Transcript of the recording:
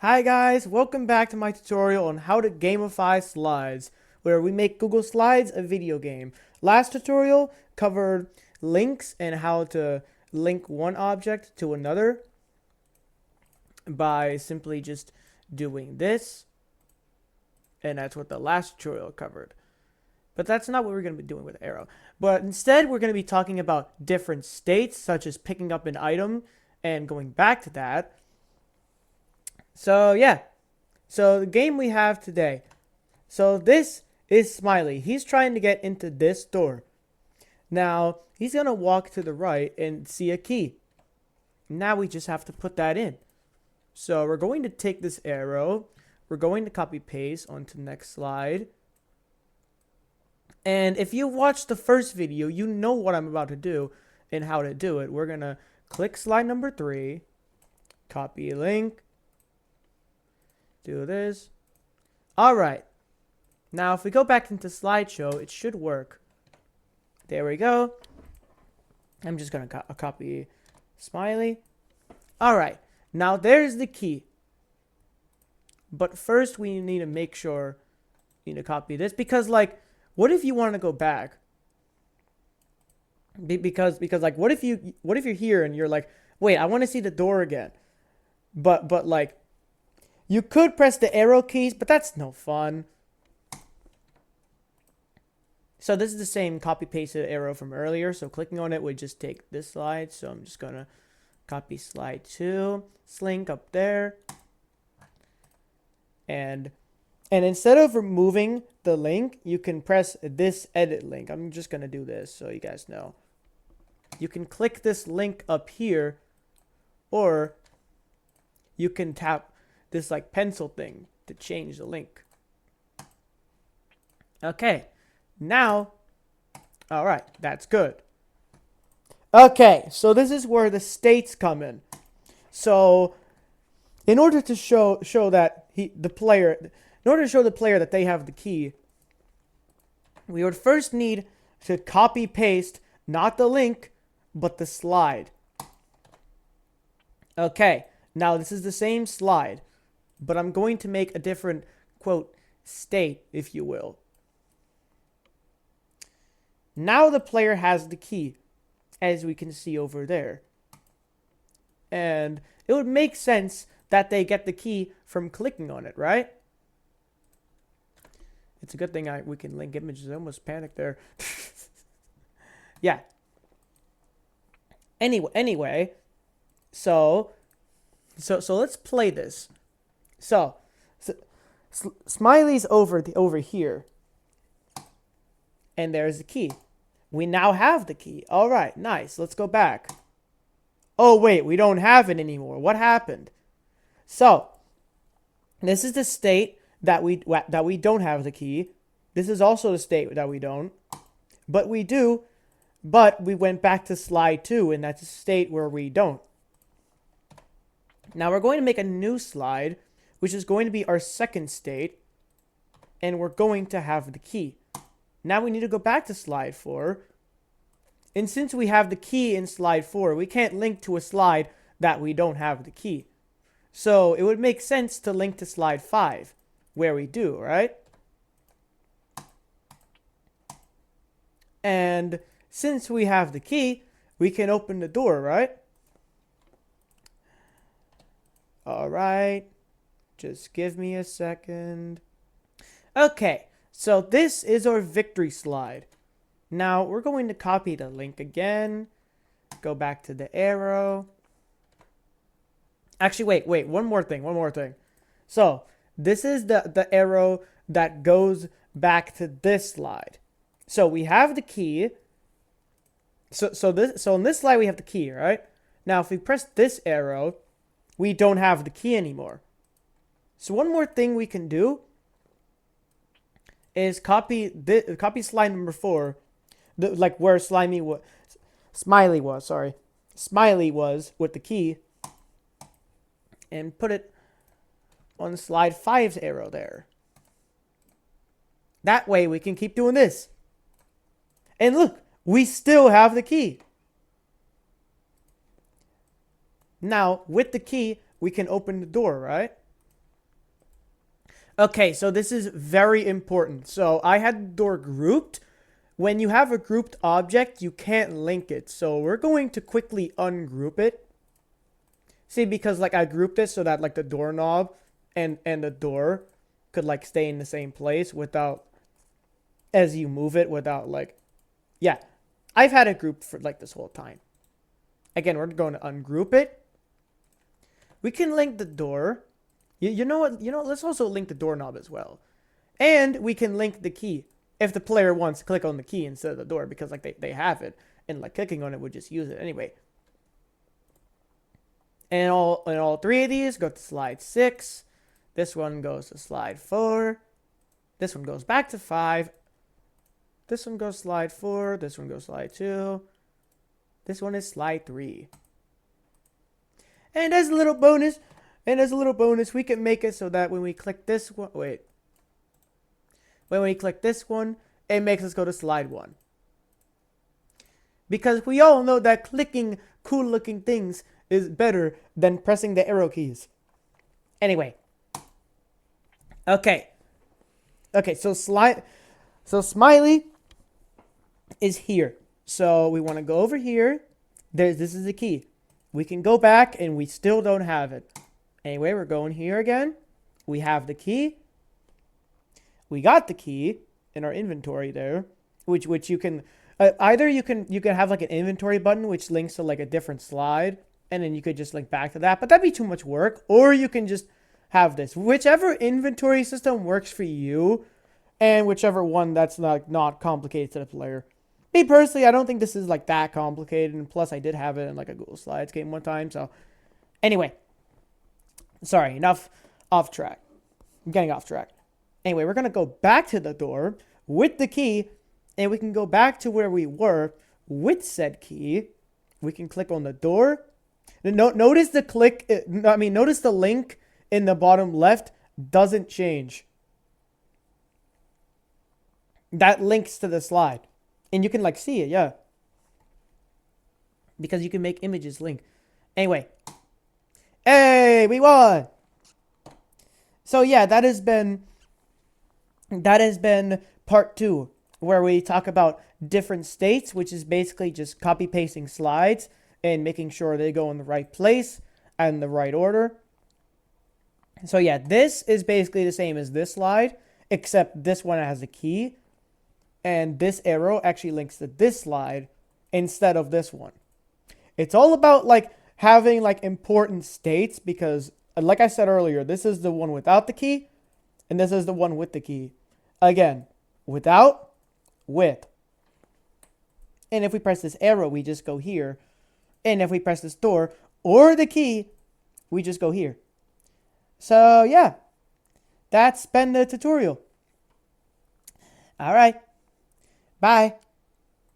Hi guys, welcome back to my tutorial on how to gamify slides, where we make Google Slides a video game. Last tutorial covered links and how to link one object to another by simply just doing this, and that's what the last tutorial covered. But that's not what we're going to be doing with Arrow. But instead, we're going to be talking about different states, such as picking up an item and going back to that. So yeah, so the game we have today. So this is Smiley. He's trying to get into this door. Now, he's going to walk to the right and see a key. Now we just have to put that in. So we're going to take this arrow. We're going to copy paste onto the next slide. And if you watched the first video, you know what I'm about to do and how to do it. We're going to click slide number 3, copy link, do this. All right. Now, if we go back into slideshow, it should work. There we go. I'm just going to copy Smiley. All right. Now, there's the key. But first, we need to make sure you need to copy this. Because, like, what if you want to go back? Because like, what if you're here and you're like, wait, I want to see the door again. But, like, you could press the arrow keys, but that's no fun. So this is the same copy-pasted arrow from earlier. So clicking on it would just take this slide. So I'm just going to copy slide 2, link up there. And instead of removing the link, you can press this edit link. I'm just going to do this so you guys know. You can click this link up here, or you can tap this like pencil thing to change the link. Okay. Now, all right, that's good. Okay, so this is where the states come in. So, in order to show that in order to show the player that they have the key, we would first need to copy paste not the link, but the slide. Okay, now this is the same slide, but I'm going to make a different, quote, state, if you will. Now the player has the key, as we can see over there. And it would make sense that they get the key from clicking on it, right? It's a good thing we can link images. I almost panicked there. Yeah. Anyway, so let's play this. So Smiley's over here. And there's the key. We now have the key. All right, nice. Let's go back. Oh, wait, we don't have it anymore. What happened? So, this is the state that we don't have the key. This is also the state that we don't. But we do. But we went back to slide 2, and that's a state where we don't. Now, we're going to make a new slide, which is going to be our second state. And we're going to have the key. Now we need to go back to slide 4. And since we have the key in slide 4, we can't link to a slide that we don't have the key. So it would make sense to link to slide 5, where we do, right? And since we have the key, we can open the door, right? All right. Just give me a second. Okay. So this is our victory slide. Now we're going to copy the link again. Go back to the arrow. Actually, wait, one more thing. So this is the arrow that goes back to this slide. So we have the key. So in this slide we have the key, right? Now if we press this arrow, we don't have the key anymore. So one more thing we can do is copy slide number 4, like where Smiley was with the key, and put it on slide 5's arrow there. That way we can keep doing this. And look, we still have the key. Now, with the key, we can open the door, right? Okay, so this is very important. So I had the door grouped. When you have a grouped object, you can't link it. So we're going to quickly ungroup it. See, because like I grouped it so that like the doorknob and the door could like stay in the same place without, as you move it, without like, yeah. I've had it grouped for like this whole time. Again, we're going to ungroup it. We can link the door. You know what? Let's also link the doorknob as well. And we can link the key if the player wants to click on the key instead of the door, because like they have it, and like clicking on it would just use it anyway. And all three of these go to slide 6. This one goes to slide 4. This one goes back to 5. This one goes slide 4. This one goes slide 2. This one is slide 3. And as a little bonus, we can make it so that when we click this one, when we click this one, it makes us go to slide 1. Because we all know that clicking cool looking things is better than pressing the arrow keys. Anyway. Okay, so smiley is here. So we want to go over here. This is the key. We can go back and we still don't have it. Anyway, we're going here again. We have the key. We got the key in our inventory there, which you can either you can have like an inventory button which links to like a different slide, and then you could just link back to that, but that'd be too much work. Or you can just have this, whichever inventory system works for you, and whichever one that's not complicated to the player. Me personally, I don't think this is like that complicated, and plus I did have it in like a Google Slides game one time. So anyway, sorry, enough off track. I'm getting off track. Anyway, we're gonna go back to the door with the key, and we can go back to where we were with said key. We can click on the door. Notice notice the link in the bottom left doesn't change. That links to the slide. And you can like see it, yeah. Because you can make images link. Anyway. Hey, we won! So yeah, that has been part 2, where we talk about different states, which is basically just copy pasting slides and making sure they go in the right place and the right order. So yeah, this is basically the same as this slide, except this one has a key, and this arrow actually links to this slide instead of this one. It's all about like having like important states, because like I said earlier, this is the one without the key, and this is the one with the key. Again, without, with. And if we press this arrow, we just go here. And if we press this door or the key, we just go here. So yeah, that's been the tutorial. All right. Bye.